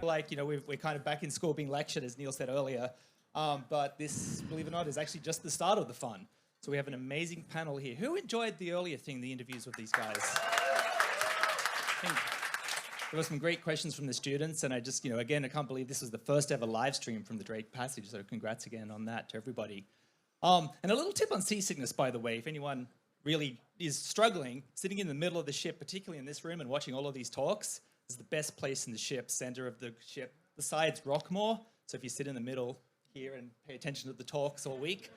like, we're kind of back in school being lectured, as Neil said earlier. But this, believe it or not, is actually just the start of the fun. So we have an amazing panel here. Who enjoyed the earlier thing, the interviews with these guys? There were some great questions from the students, and I just, again, I can't believe this was the first ever live stream from the Drake Passage, so congrats again on that to everybody. And a little tip on seasickness, by the way, if anyone really is struggling, sitting in the middle of the ship, particularly in this room and watching all of these talks, is the best place in the ship, center of the ship. The sides rock more, so if you sit in the middle here and pay attention to the talks all week,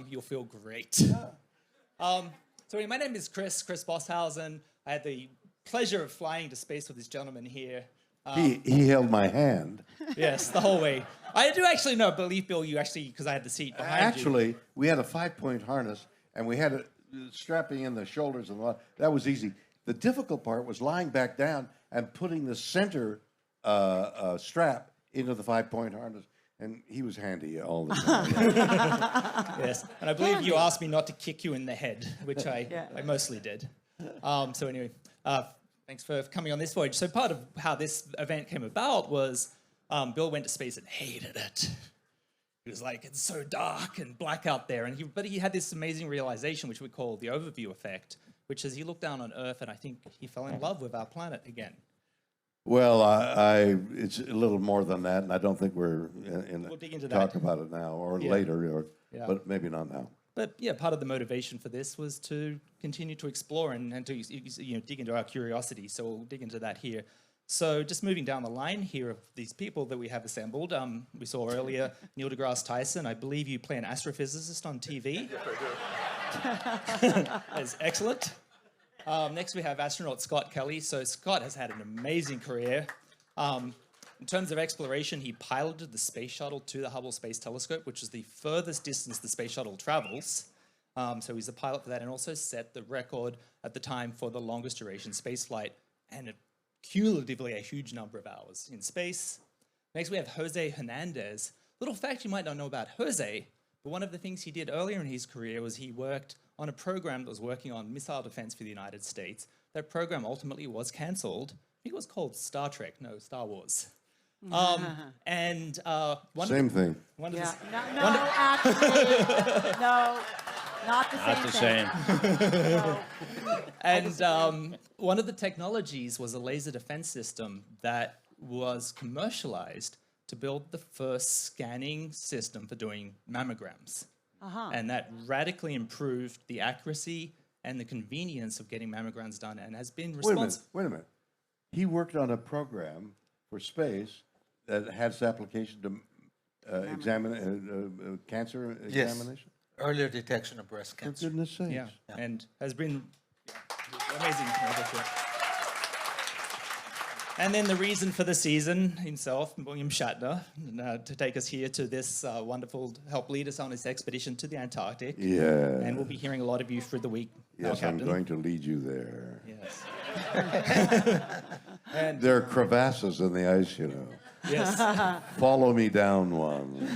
you'll feel great. So anyway, my name is Chris Bosshausen. I had the pleasure of flying to space with this gentleman here. He held my hand. Yes, the whole way. I do actually know, believe Bill, you actually, because I had the seat behind you. Actually, we had a 5-point harness, and we had it strapping in the shoulders and all. That was easy. The difficult part was lying back down and putting the center strap into the 5-point harness. And he was handy all the time. Yes, and I believe you asked me not to kick you in the head, which I mostly did. So anyway, thanks for coming on this voyage. So part of how this event came about was Bill went to space and hated it. He was like, it's so dark and black out there. But he had this amazing realization, which we call the overview effect, which is he looked down on Earth and I think he fell in love with our planet again. Well, it's a little more than that, and I don't think we'll dig into talk about it now or later, but maybe not now. But yeah, part of the motivation for this was to continue to explore and to dig into our curiosity. So we'll dig into that here. So just moving down the line here of these people that we have assembled, we saw earlier Neil deGrasse Tyson. I believe you play an astrophysicist on TV. Yes, I do. That's excellent. Next we have astronaut Scott Kelly. So Scott has had an amazing career. In terms of exploration, he piloted the space shuttle to the Hubble Space Telescope, which is the furthest distance the space shuttle travels. So he's a pilot for that and also set the record at the time for the longest duration space flight and cumulatively a huge number of hours in space. Next we have José Hernández. Little fact you might not know about Jose, but one of the things he did earlier in his career was he worked on a program that was working on missile defense for the United States. That program ultimately was cancelled. I think it was called Star Trek, no, Star Wars. And same thing. Actually, no, not the same. No. And one of the technologies was a laser defense system that was commercialized to build the first scanning system for doing mammograms. And that radically improved the accuracy and the convenience of getting mammograms done and has been responsible. Wait a minute. He worked on a program for space that has application to cancer examination? Earlier detection of breast cancer. For goodness sakes. Yeah, and has been amazing. And then the reason for the season himself, William Shatner, to take us here to this wonderful, help lead us on this expedition to the Antarctic. Yeah. And we'll be hearing a lot of you through the week. Yes, I'm going to lead you there. Yes. And there are crevasses in the ice, you know. Yes. Follow me down one.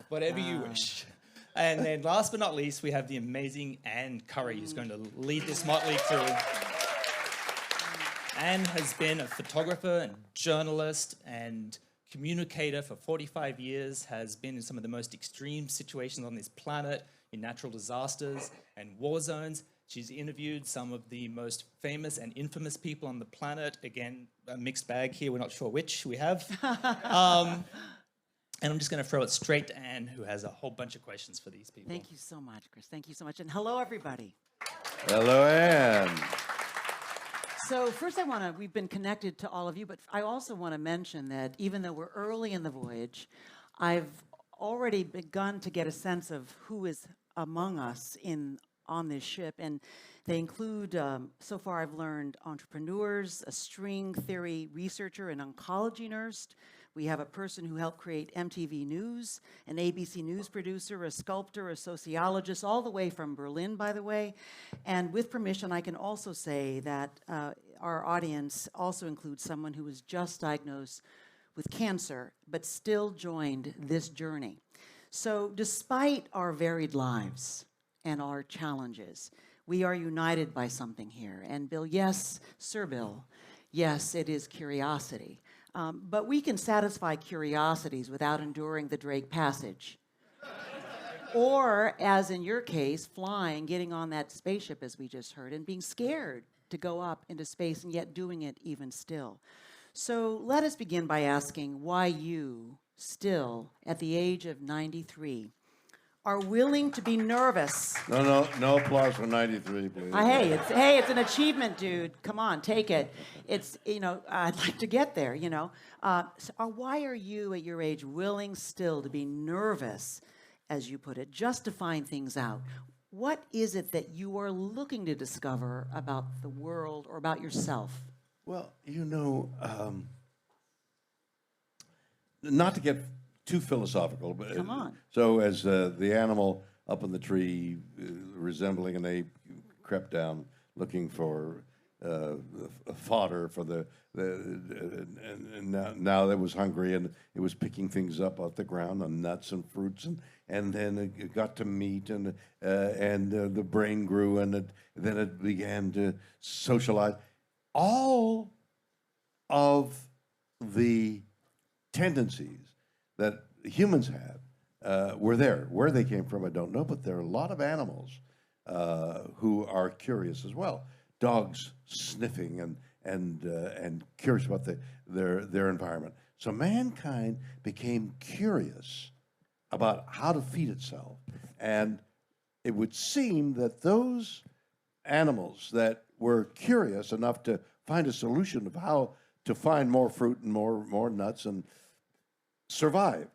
Whatever you wish. And then last but not least, we have the amazing Anne Curry, who's going to lead this motley crew. Anne has been a photographer and journalist and communicator for 45 years, has been in some of the most extreme situations on this planet, in natural disasters and war zones. She's interviewed some of the most famous and infamous people on the planet. Again, a mixed bag here, we're not sure which we have. And I'm just going to throw it straight to Anne, who has a whole bunch of questions for these people. Thank you so much, Chris. Thank you so much. And hello, everybody. Hello, Anne. So first we've been connected to all of you, but I also want to mention that even though we're early in the voyage, I've already begun to get a sense of who is among us on this ship. And they include, so far I've learned, entrepreneurs, a string theory researcher, an oncology nurse. We have a person who helped create MTV News, an ABC News producer, a sculptor, a sociologist, all the way from Berlin, by the way. And with permission, I can also say that our audience also includes someone who was just diagnosed with cancer, but still joined this journey. So despite our varied lives and our challenges, we are united by something here. And Bill, yes, Sir Bill, Yes, it is curiosity. But we can satisfy curiosities without enduring the Drake Passage. Or, as in your case, flying, getting on that spaceship, as we just heard, and being scared to go up into space and yet doing it even still. So let us begin by asking why you, still at the age of 93, are willing to be nervous. No applause for 93, please. Hey, it's an achievement, dude. Come on, take it. It's, I'd like to get there, why are you at your age willing still to be nervous, as you put it, just to find things out? What is it that you are looking to discover about the world or about yourself? Well, not to get too philosophical, but Come on. So as the animal up in the tree, resembling an ape, crept down looking for fodder for and now it was hungry and it was picking things up off the ground on nuts and fruits and then it got to meat and the brain grew and then it began to socialize. All of the tendencies that humans have were there. Where they came from, I don't know, but there are a lot of animals who are curious as well. Dogs sniffing and curious about their environment. So mankind became curious about how to feed itself, and it would seem that those animals that were curious enough to find a solution of how to find more fruit and more nuts and survived.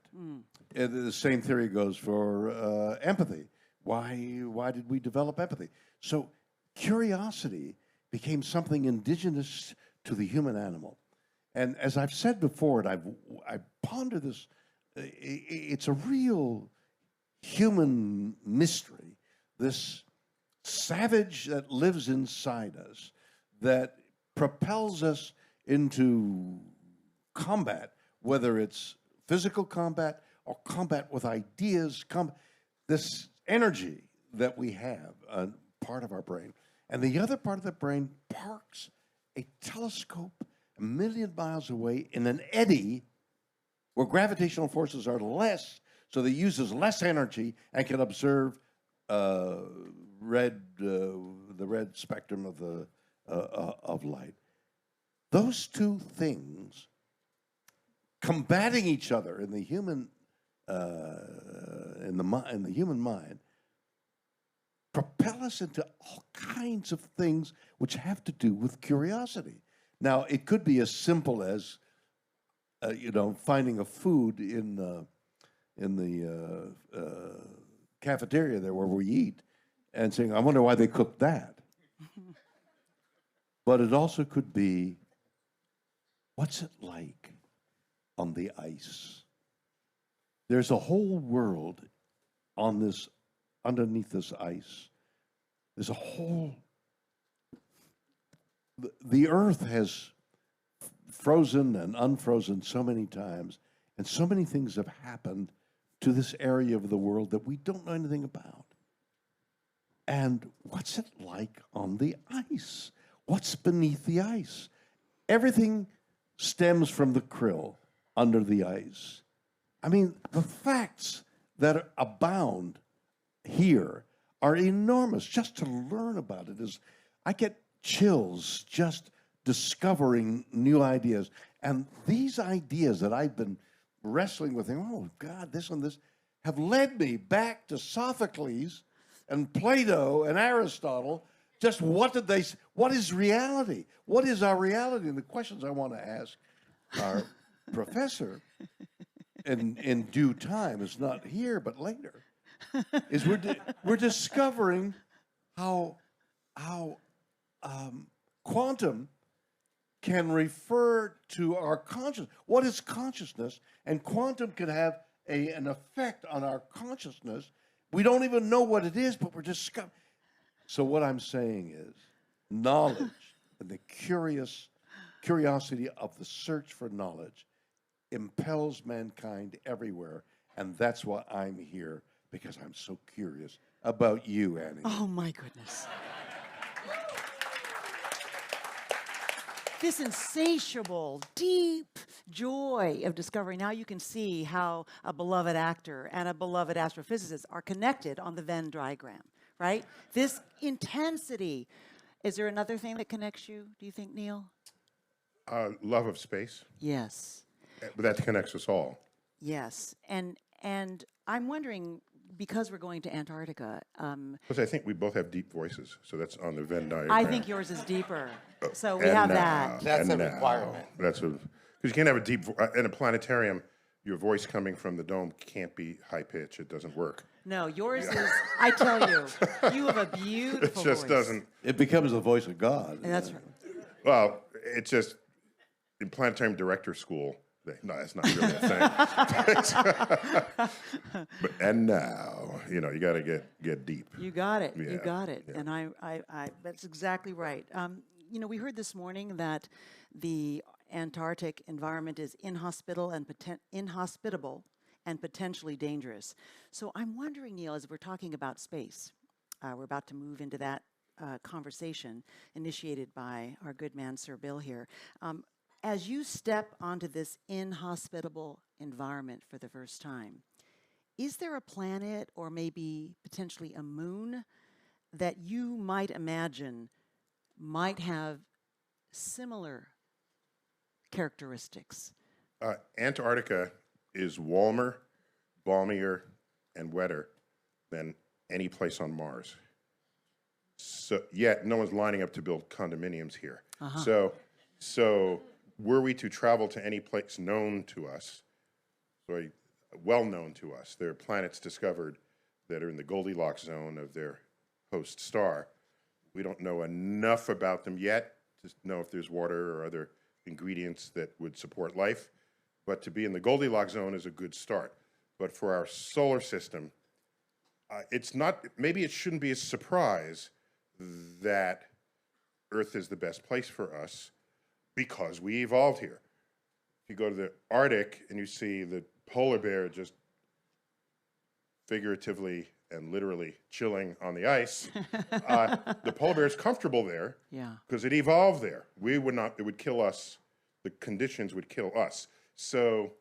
The same theory goes for empathy. Why did we develop empathy? So curiosity became something indigenous to the human animal. And as I've said before, and I ponder this, it's a real human mystery, this savage that lives inside us that propels us into combat, whether it's physical combat or combat with ideas, this energy that we have, part of our brain. And the other part of the brain parks a telescope a million miles away in an eddy where gravitational forces are less, so that it uses less energy and can observe the red spectrum of light. Those two things combating each other in the human in the human mind propel us into all kinds of things which have to do with curiosity. Now, it could be as simple as finding a food in the cafeteria there where we eat and saying, I wonder why they cooked that. But it also could be, what's it like on the ice? There's a whole world underneath this ice. There's a whole, the earth has frozen and unfrozen so many times, and so many things have happened to this area of the world that we don't know anything about. And what's it like on the ice? What's beneath the ice? Everything stems from the krill under the ice. I mean, the facts that abound here are enormous. Just to learn about it is, I get chills just discovering new ideas. And these ideas that I've been wrestling with, oh God, this and this, have led me back to Sophocles and Plato and Aristotle. Just what is reality? What is our reality? And the questions I want to ask our professor in due time, is not here but later, is we're discovering how quantum can refer to our consciousness. What is consciousness? And quantum can have an effect on our consciousness. We don't even know what it is, but we're discovering. So what I'm saying is, knowledge and the curiosity of the search for knowledge impels mankind everywhere, and that's why I'm here, because I'm so curious about you, Annie. Oh, my goodness. this insatiable, deep joy of discovery. Now you can see how a beloved actor and a beloved astrophysicist are connected on the Venn diagram, right? This intensity. Is there another thing that connects you, do you think, Neil? Love of space. Yes. But that connects us all. Yes. And I'm wondering, because we're going to Antarctica, Because I think we both have deep voices, so that's on the Venn diagram. I think yours is deeper. So we And have now- that. That's and a now. requirement. That's because you can't have a deep in a planetarium. Your voice coming from the dome can't be high pitch. It doesn't work. No, yours is, I tell you, you have a beautiful It just voice. doesn't. It becomes the voice of God. And that's right. Well, it's just in planetarium director school. No, that's not really a thing. And now, you got to get deep. You got it. You Yeah, got it. yeah. And I that's exactly right. We heard this morning that the Antarctic environment is inhospitable and potentially dangerous. So I'm wondering, Neil, as we're talking about space, we're about to move into that conversation initiated by our good man, Sir Bill here. As you step onto this inhospitable environment for the first time, is there a planet or maybe potentially a moon that you might imagine might have similar characteristics? Antarctica is warmer, balmier, and wetter than any place on Mars. So yet no one's lining up to build condominiums here. So were we to travel to any place known to us, well known to us, there are planets discovered that are in the Goldilocks zone of their host star. We don't know enough about them yet to know if there's water or other ingredients that would support life. But to be in the Goldilocks zone is a good start. But for our solar system, maybe it shouldn't be a surprise that Earth is the best place for us because we evolved here. If you go to the Arctic and you see the polar bear just figuratively and literally chilling on the ice, the polar bear is comfortable there because it evolved there. We would not, it would kill us. The conditions would kill us. So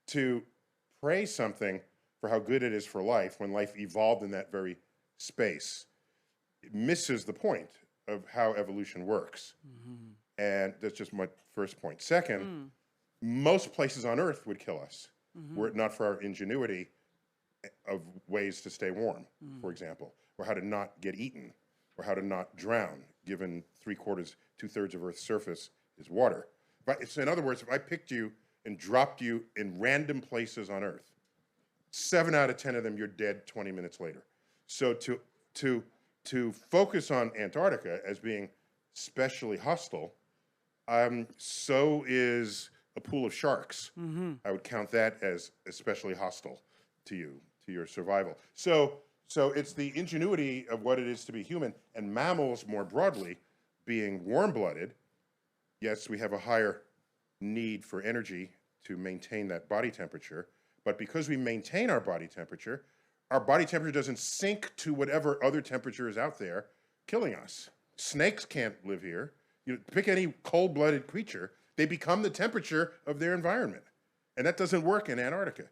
to praise something for how good it is for life when life evolved in that very space, it misses the point of how evolution works. And that's just my first point. Second, most places on Earth would kill us were it not for our ingenuity of ways to stay warm, for example, or how to not get eaten, or how to not drown, given 2/3 of Earth's surface is water. In other words, if I picked you and dropped you in random places on Earth, 7 out of 10 of them, you're dead 20 minutes later. So to focus on Antarctica as being specially hostile, so is a pool of sharks. I would count that as especially hostile to you, to your survival. So it's the ingenuity of what it is to be human, and mammals more broadly being warm-blooded. Yes, we have a higher need for energy to maintain that body temperature, but because we maintain our body temperature doesn't sink to whatever other temperature is out there, killing us. Snakes can't live here. You pick any cold-blooded creature, they become the temperature of their environment. And that doesn't work in Antarctica.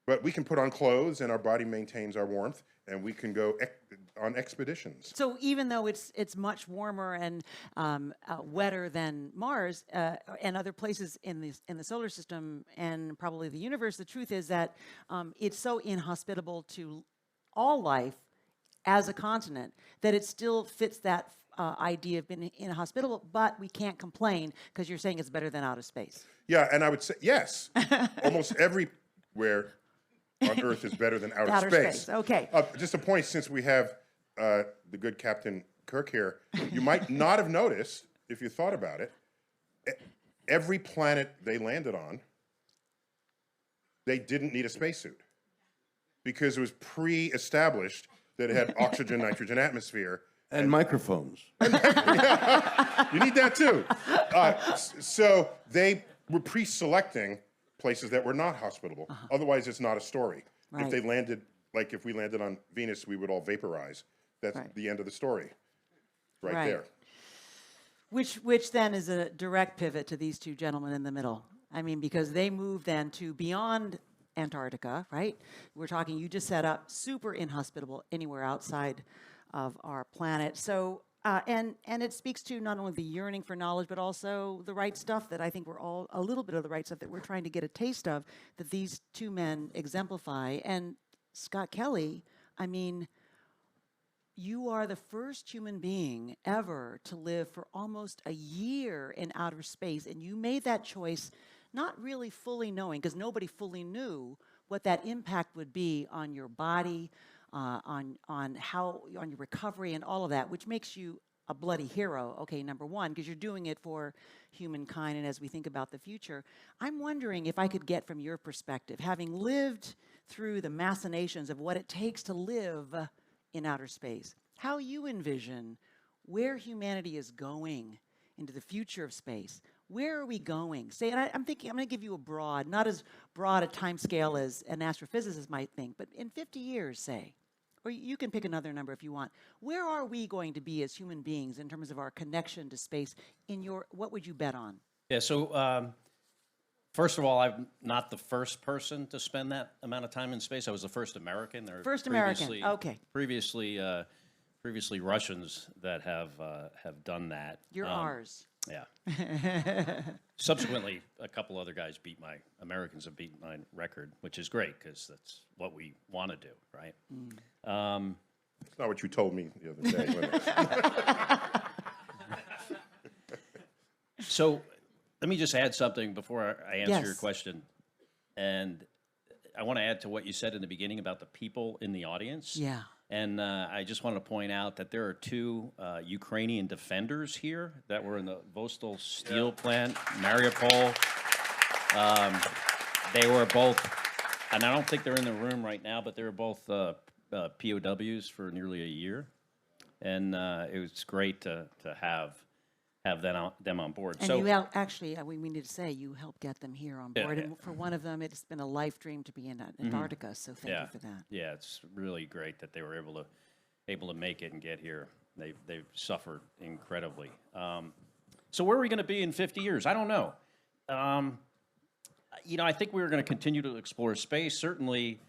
But we can put on clothes and our body maintains our warmth and we can go on expeditions. So even though it's much warmer and wetter than Mars and other places in the solar system and probably the universe, the truth is that it's so inhospitable to all life as a continent that it still fits that idea of being inhospitable, but we can't complain because you're saying it's better than outer space. Yeah, and I would say, yes, almost everywhere on Earth is better than outer space. Okay. Just a point, since we have the good Captain Kirk here, you might not have noticed, if you thought about it, every planet they landed on, they didn't need a spacesuit because it was pre-established that it had oxygen, nitrogen, atmosphere. And microphones. You need that too. So they were pre-selecting places that were not hospitable. Otherwise, it's not a story. Right. If they landed, like if we landed on Venus, we would all vaporize. That's Right. the end of the story, right Right. there. Which then is a direct pivot to these two gentlemen in the middle. I mean, because they move then to beyond Antarctica, right? We're talking, you just set up super inhospitable anywhere outside of our planet. So, and it speaks to not only the yearning for knowledge, but also the right stuff that I think we're all, a little bit of the right stuff that we're trying to get a taste of, that these two men exemplify. And Scott Kelly, I mean, you are the first human being ever to live for almost a year in outer space, and you made that choice not really fully knowing, because nobody fully knew what that impact would be on your body, on your recovery and all of that, which makes you a bloody hero, okay, number one, because you're doing it for humankind and as we think about the future. I'm wondering if I could get from your perspective, having lived through the machinations of what it takes to live in outer space, how you envision where humanity is going into the future of space. Where are we going? Say, and I'm thinking, I'm going to give you a broad, not as broad a time scale as an astrophysicist might think, but in 50 years, say, or you can pick another number if you want. Where are we going to be as human beings in terms of our connection to space? What would you bet on? Yeah, so first of all, I'm not the first person to spend that amount of time in space. I was the first American. First American, okay. Previously Russians that have done that. You're ours. Yeah. Subsequently, a couple other guys Americans have beaten my record, which is great because that's what we want to do, right? It's not what you told me the other day. So let me just add something before I answer your Yes. question. And I want to add to what you said in the beginning about the people in the audience. Yeah. And I just wanted to point out that there are two Ukrainian defenders here that were in the Vostok steel plant, Mariupol. They were both, and I don't think they're in the room right now, but they were both POWs for nearly a year. And it was great to have them on board. And so you actually, we need to say, you helped get them here on board. Yeah. And for one of them, it's been a life dream to be in Antarctica, so thank you for that. Yeah, it's really great that they were able to make it and get here. They've suffered incredibly. So where are we going to be in 50 years? I don't know. I think we're going to continue to explore space. Certainly,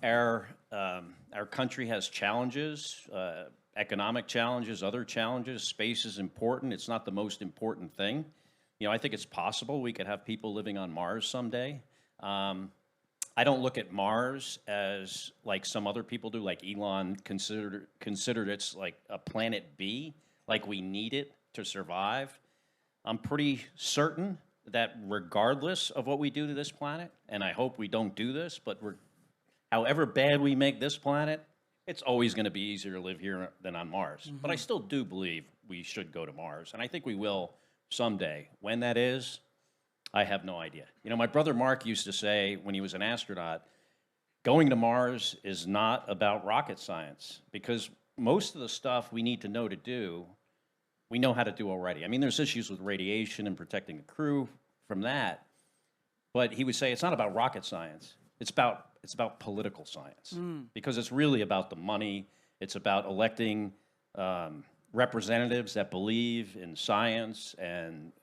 our country has challenges. Economic challenges, other challenges. Space is important. It's not the most important thing. I think it's possible we could have people living on Mars someday. I don't look at Mars as like some other people do, like Elon considered it's like a planet B, like we need it to survive. I'm pretty certain that regardless of what we do to this planet, and I hope we don't do this, but however bad we make this planet, it's always going to be easier to live here than on Mars. Mm-hmm. But I still do believe we should go to Mars, and I think we will someday. When that is, I have no idea. My brother Mark used to say when he was an astronaut, going to Mars is not about rocket science, because most of the stuff we need to know to do, we know how to do already. I mean, there's issues with radiation and protecting the crew from that, but he would say it's not about rocket science. It's about political science, because it's really about the money. It's about electing representatives that believe in science and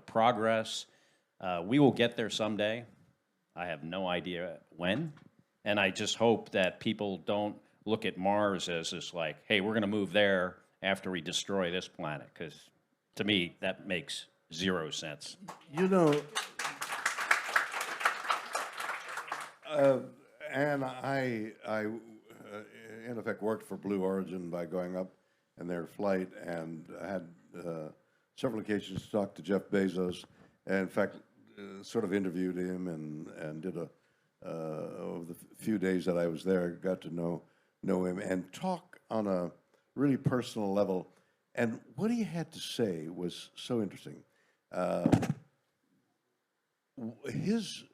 progress. We will get there someday. I have no idea when, and I just hope that people don't look at Mars as this like, hey, we're going to move there after we destroy this planet, because to me that makes zero sense. And I in effect, worked for Blue Origin by going up in their flight, and I had several occasions to talk to Jeff Bezos, and in fact, sort of interviewed him and did over the few days that I was there, got to know him and talk on a really personal level. And what he had to say was so interesting. His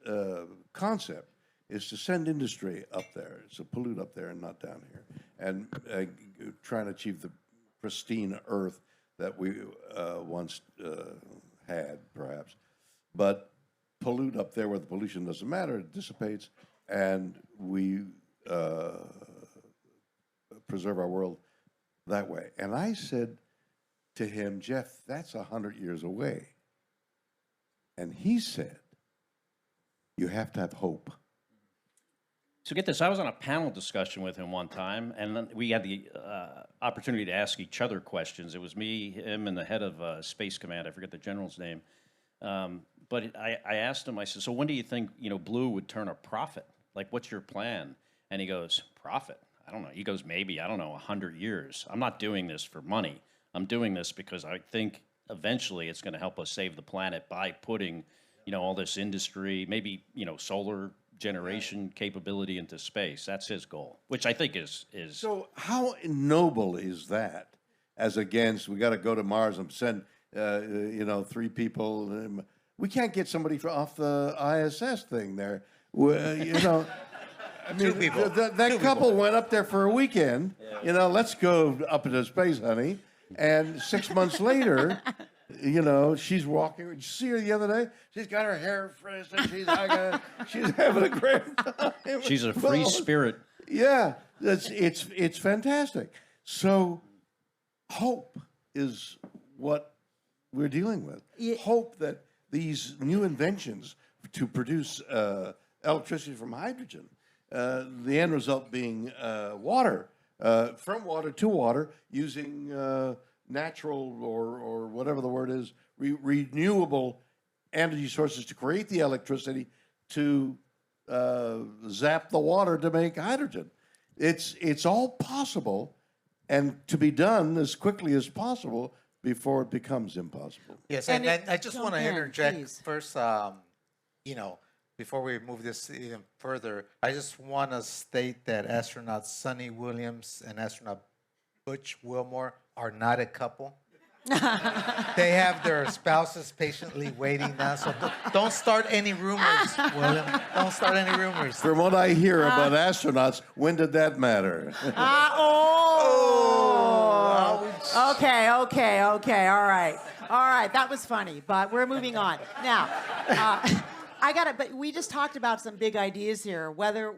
concept is to send industry up there, to pollute up there and not down here, and try and achieve the pristine Earth that we once had, perhaps. But pollute up there where the pollution doesn't matter, it dissipates, and we preserve our world that way. And I said to him, Jeff, that's 100 years away. And he said, you have to have hope. So get this, I was on a panel discussion with him one time, and then we had the opportunity to ask each other questions. It was me, him, and the head of Space Command. I forget the general's name. But I asked him, I said, so when do you think, Blue would turn a profit? Like, what's your plan? And he goes, profit? I don't know. He goes, maybe, I don't know, 100 years. I'm not doing this for money. I'm doing this because I think eventually it's going to help us save the planet by putting, all this industry, maybe, solar generation capability into space. That's his goal, which I think is. So how noble is that? As against, we got to go to Mars and send, 3 people. We can't get somebody off the ISS thing there. I mean, that couple went up there for a weekend. Let's go up into space, honey. And 6 months later, she's walking. Did you see her the other day? She's got her hair frizzed and she's having a great time. She's a free spirit. Yeah, it's fantastic. So hope is what we're dealing with. Hope that these new inventions to produce electricity from hydrogen, the end result being water, from water to water, using natural or whatever the word is, renewable energy sources to create the electricity to zap the water to make hydrogen. It's all possible, and to be done as quickly as possible before it becomes impossible. Yes, And and I just want to interject please. first, before we move this even further, I just want to state that astronaut Sonny Williams and astronaut Butch Wilmore are not a couple. They have their spouses patiently waiting now, so don't start any rumors, William. Don't start any rumors. From what I hear about astronauts, when did that matter? Okay. All right. That was funny, but we're moving on. Now, but we just talked about some big ideas here. Whether,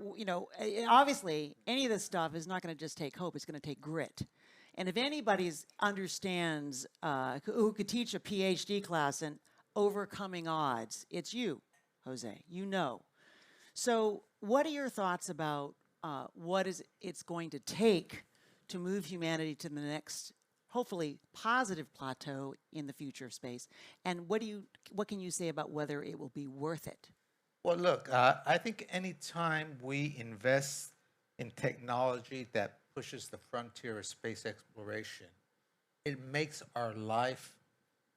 obviously, any of this stuff is not going to just take hope, it's going to take grit. And if anybody understands who could teach a PhD class in overcoming odds, it's you, Jose. So what are your thoughts about what it's going to take to move humanity to the next, hopefully, positive plateau in the future of space? And what can you say about whether it will be worth it? Well, look, I think anytime we invest in technology that pushes the frontier of space exploration, it makes our life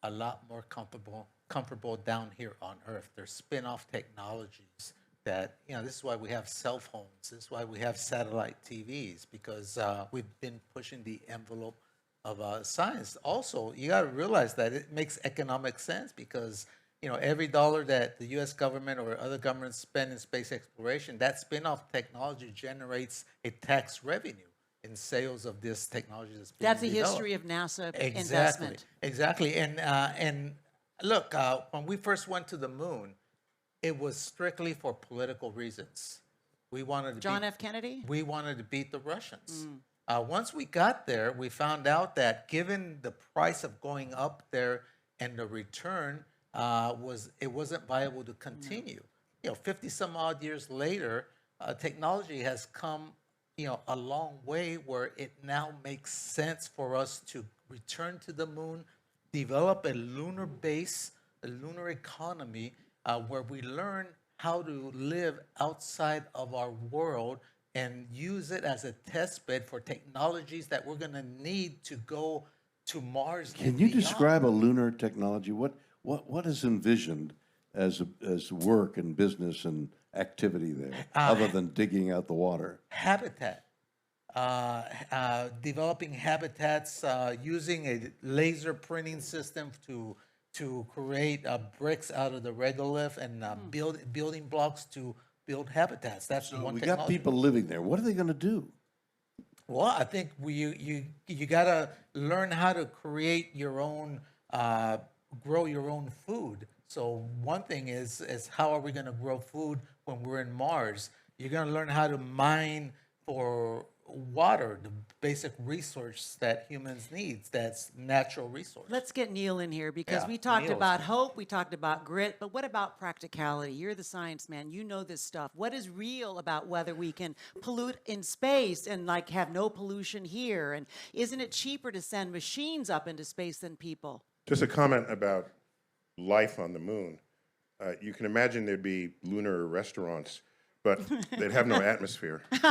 a lot more comfortable down here on Earth. There's spin-off technologies that, this is why we have cell phones. This is why we have satellite TVs, because we've been pushing the envelope of science. Also, you got to realize that it makes economic sense because, every dollar that the U.S. government or other governments spend in space exploration, that spin-off technology generates a tax revenue in sales of this technology that's being That's the developed. history of NASA investment. Exactly. And look, when we first went to the moon, it was strictly for political reasons. We wanted to John F. Kennedy? We wanted to beat the Russians. Once we got there, we found out that given the price of going up there and the return, it wasn't viable to continue. 50 some odd years later, technology has come a long way where it now makes sense for us to return to the moon, develop a lunar base, a lunar economy, where we learn how to live outside of our world and use it as a test bed for technologies that we're going to need to go to Mars. Can you describe a lunar technology? What is envisioned as work and business and activity there, other than digging out the water? Habitat. Developing habitats, using a laser printing system to create bricks out of the regolith and building blocks to build habitats. That's So one we technology. got people living there. What are they going to do? Well, I think you got to learn how to create your own, grow your own food. So one thing is how are we going to grow food when we're in Mars? You're going to learn how to mine for water, the basic resource that humans need, that's natural resource. Let's get Neil in here because Yeah, we talked Neil's about here. hope, we talked about grit, but what about practicality? You're the science man, you know this stuff. What is real about whether we can pollute in space and like have no pollution here? And isn't it cheaper to send machines up into space than people? Just a comment about life on the moon. You can imagine there'd be lunar restaurants, but they'd have no atmosphere. You know,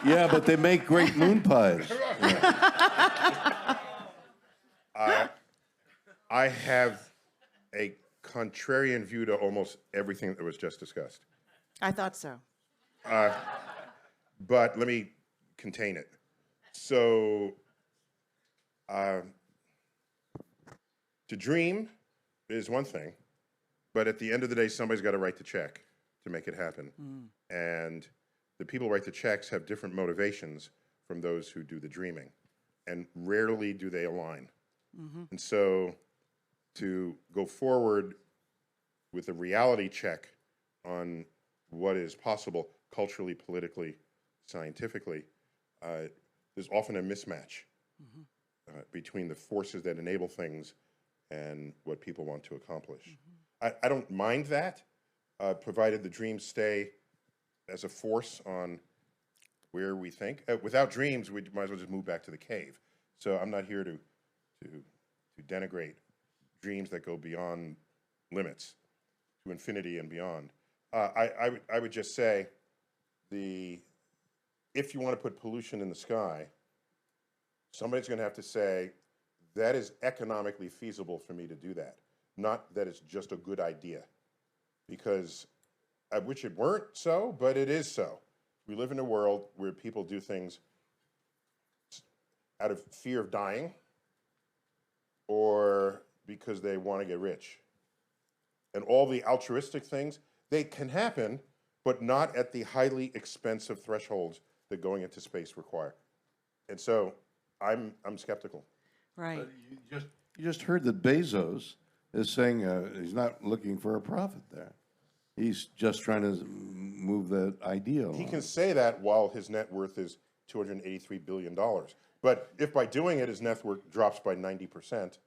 Yeah, but they make great moon pies. I have a contrarian view to almost everything that was just discussed. I thought so. But let me contain it. So, to dream is one thing, but at the end of the day, somebody's got to write the check to make it happen. And the people who write the checks have different motivations from those who do the dreaming, and rarely do they align. And so, to go forward with a reality check on what is possible culturally, politically, scientifically, there's often a mismatch between the forces that enable things and what people want to accomplish. I don't mind that, provided the dreams stay as a force on where we think. Without dreams, we might as well just move back to the cave. So I'm not here to denigrate dreams that go beyond limits, to infinity and beyond. I would just say, if you want to put pollution in the sky, somebody's going to have to say, that is economically feasible for me to do that, not that it's just a good idea. Because I wish it weren't so, but it is so. We live in a world where people do things out of fear of dying or because they want to get rich. And all the altruistic things, they can happen, but not at the highly expensive thresholds that going into space require. And so I'm skeptical. Right. You just heard that Bezos is saying he's not looking for a profit there. He's just trying to move that ideal. He can say that while his net worth is $283 billion. But if by doing it his net worth drops by 90%,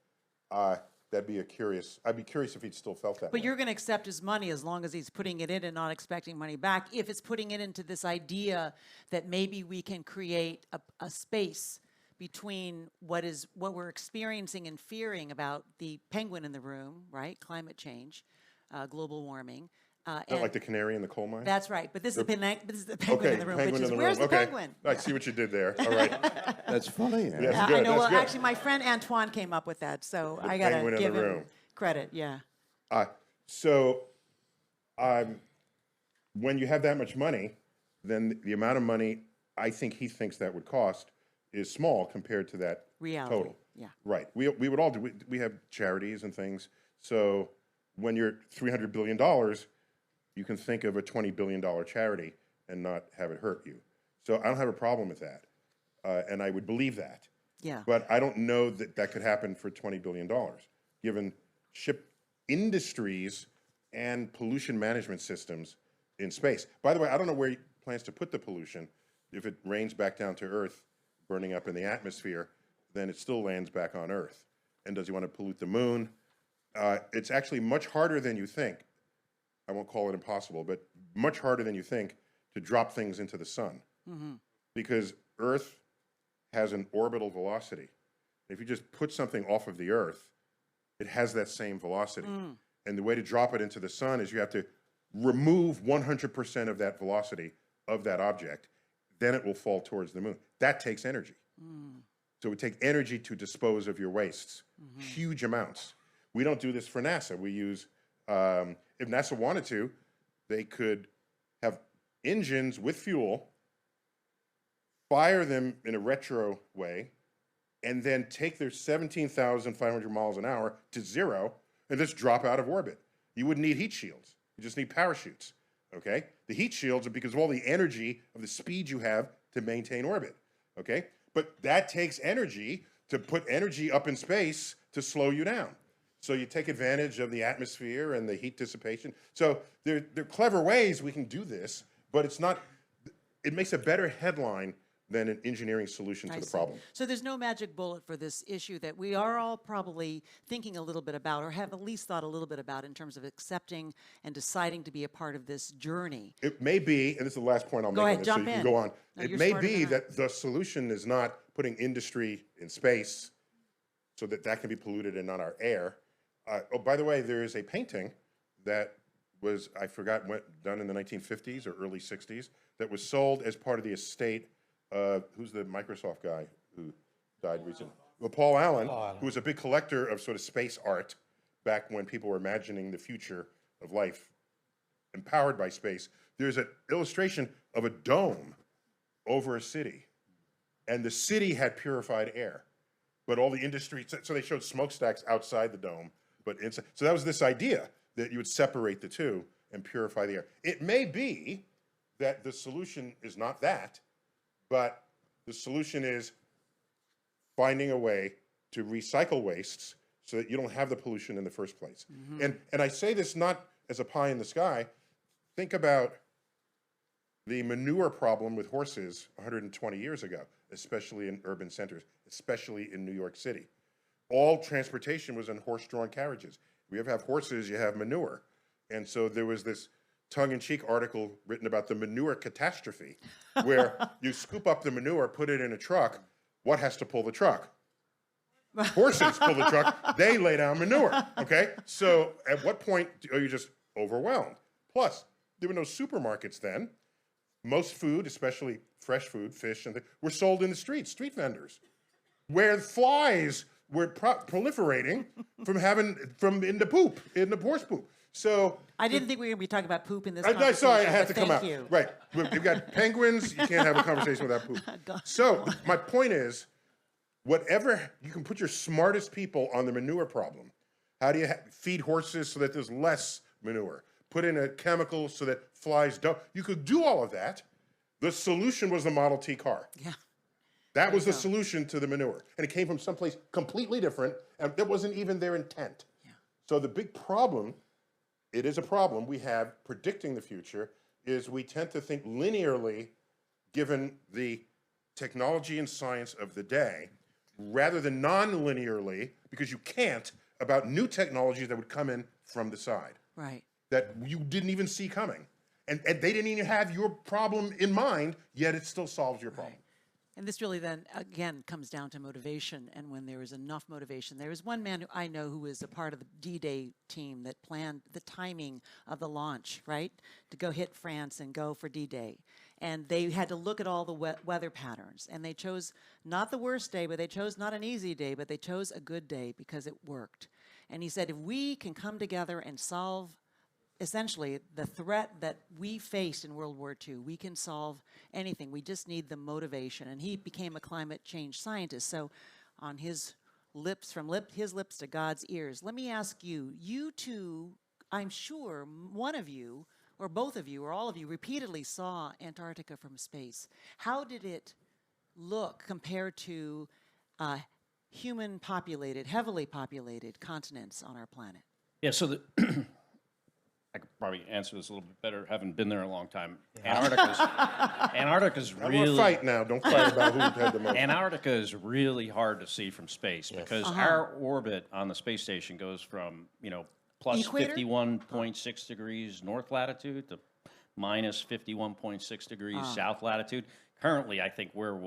I'd be curious if he'd still felt that But way. you're going to accept his money as long as he's putting it in and not expecting money back. If it's putting it into this idea that maybe we can create a space between what we're experiencing and fearing about the penguin in the room, right? Climate change, global warming. Not like the canary in the coal mine? That's right. But this is the penguin in the room. penguin Which is, in the where's room. the Okay. penguin? I see what you did there. All right. That's funny. That's I good. know. That's Well, good. actually, my friend Antoine came up with that, so I got penguin to in give the him room. credit. Yeah. When you have that much money, then the amount of money I think he thinks that would cost is small compared to that Reality. total. Yeah. Right. We would all do. We have charities and things. So when you're $300 billion, you can think of a $20 billion charity and not have it hurt you. So I don't have a problem with that, and I would believe that. Yeah. But I don't know that that could happen for $20 billion, given ship industries and pollution management systems in space. By the way, I don't know where he plans to put the pollution. If it rains back down to Earth, burning up in the atmosphere, then it still lands back on Earth. And does he want to pollute the moon? It's actually much harder than you think. I won't call it impossible, but much harder than you think to drop things into the sun. Because Earth has an orbital velocity. If you just put something off of the Earth, it has that same velocity. And the way to drop it into the sun is you have to remove 100% of that velocity of that object, then it will fall towards the moon. That takes energy. So it would take energy to dispose of your wastes, huge amounts. We don't do this for NASA. We use, if NASA wanted to, they could have engines with fuel, fire them in a retro way, and then take their 17,500 miles an hour to zero and just drop out of orbit. You wouldn't need heat shields. You just need parachutes, okay? The heat shields are because of all the energy of the speed you have to maintain orbit, okay? But that takes energy to put energy up in space to slow you down. So you take advantage of the atmosphere and the heat dissipation. So there are clever ways we can do this, but it's not, it makes a better headline than an engineering solution to the problem. So there's no magic bullet for this issue that we are all probably thinking a little bit about, or have at least thought a little bit about, in terms of accepting and deciding to be a part of this journey. It may be, and this is the last point I'll make on this, so you can go on. It may be that the solution is not putting industry in space so that that can be polluted and not our air. Oh, by the way, there is a painting that was, I forgot, done in the 1950s or early 60s, that was sold as part of the estate. Who's the Microsoft guy who died recently? Well, Paul Allen, who was a big collector of sort of space art back when people were imagining the future of life empowered by space. There's an illustration of a dome over a city, and the city had purified air, but all the industry, so they showed smokestacks outside the dome, but inside. So that was this idea that you would separate the two and purify the air. It may be that the solution is not that, but the solution is finding a way to recycle wastes so that you don't have the pollution in the first place. And I say this not as a pie in the sky. Think about the manure problem with horses 120 years ago, especially in urban centers, especially in New York City. All transportation was in horse-drawn carriages. If you ever have horses, you have manure. And so there was this tongue-in-cheek article written about the manure catastrophe, where you scoop up the manure, put it in a truck. What has to pull the truck? Horses pull the truck. They lay down manure, okay? So at what point are you just overwhelmed? Plus, there were no supermarkets then. Most food, especially fresh food, fish, and were sold in the streets, street vendors, where flies were proliferating in the horse poop. So I didn't think we were going to be talking about poop in this I'm conversation. sorry, I had to come thank out. you. Right. We've got penguins. You can't have a conversation without poop. So my point is, whatever, you can put your smartest people on the manure problem. How do you feed horses so that there's less manure? Put in a chemical so that flies don't. You could do all of that. The solution was the Model T car. Yeah. That was the solution to the manure. And it came from someplace completely different, and that wasn't even their intent. Yeah. So the big problem, it is a problem we have predicting the future, is we tend to think linearly given the technology and science of the day, rather than non-linearly, because you can't, about new technologies that would come in from the side. Right. That you didn't even see coming. And they didn't even have your problem in mind, yet it still solves your problem. Right. And this really then, again, comes down to motivation. And when there is enough motivation, there is one man who I know who was a part of the D-Day team that planned the timing of the launch, right? To go hit France and go for D-Day. And they had to look at all the weather patterns. And they chose not the worst day, but they chose not an easy day, but they chose a good day because it worked. And he said, if we can come together and solve essentially the threat that we faced in World War II, we can solve anything. We just need the motivation. And he became a climate change scientist. So on his lips, from his lips to God's ears, let me ask you, you two, I'm sure one of you, or both of you, or all of you, repeatedly saw Antarctica from space. How did it look compared to human-populated, heavily populated continents on our planet? Yeah, so I could probably answer this a little bit better, having been there a long time. Yeah. Antarctica's really... I don't fight now. Don't fight about who had the most. Antarctica is really hard to see from space because our orbit on the space station goes from, plus 51.6 degrees north latitude to minus 51.6 degrees south latitude. Currently, I think we're,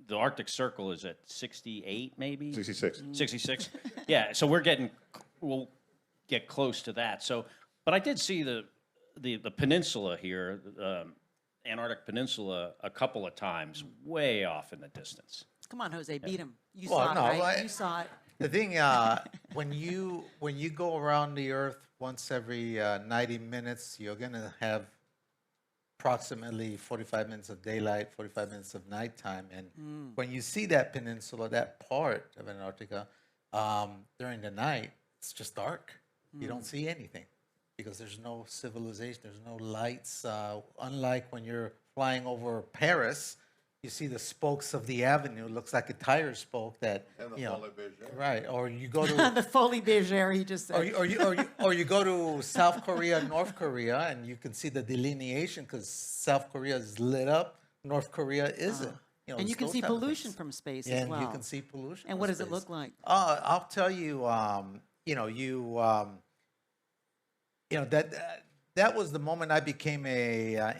the Arctic Circle is at 68 maybe? 66. 66? Yeah, so we'll get close to that. So, but I did see the peninsula here, Antarctic Peninsula, a couple of times, way off in the distance. Come on, Jose, beat him. You saw it, right? You saw it. The thing, when you go around the Earth once every 90 minutes, you're going to have approximately 45 minutes of daylight, 45 minutes of nighttime. And when you see that peninsula, that part of Antarctica, during the night, it's just dark. You don't see anything because there's no civilization, there's no lights. Unlike when you're flying over Paris, you see the spokes of the avenue. It looks like a tire spoke that, And the you know, foliage, yeah. right. Or you go to, The Foley Bergère, he just said. or you go to South Korea, North Korea, and you can see the delineation because South Korea is lit up, North Korea isn't. You know, And you it's can those see type of pollution things. from space Yeah, as and well. you can see pollution. And from what does it space. look like? I'll tell you, you know, that was the moment I became a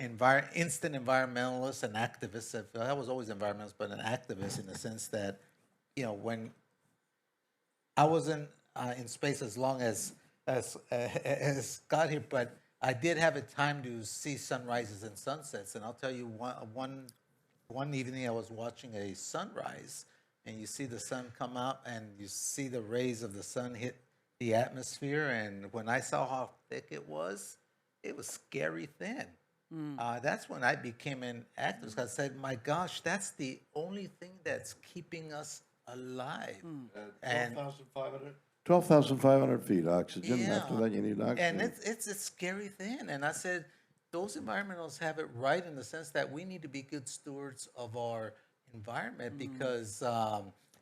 instant environmentalist and activist. I was always environmentalist, but an activist in the sense that, you know, when I wasn't in space as long as got here, but I did have a time to see sunrises and sunsets. And I'll tell you, one evening I was watching a sunrise, and you see the sun come out, and you see the rays of the sun hit the atmosphere. And when I saw how thick it was scary thin. That's when I became an activist. I said, my gosh, that's the only thing that's keeping us alive. And 12,500 feet oxygen. yeah, After that, you need oxygen. and it's a scary thing. And I said, those environmentalists have it right in the sense that we need to be good stewards of our environment because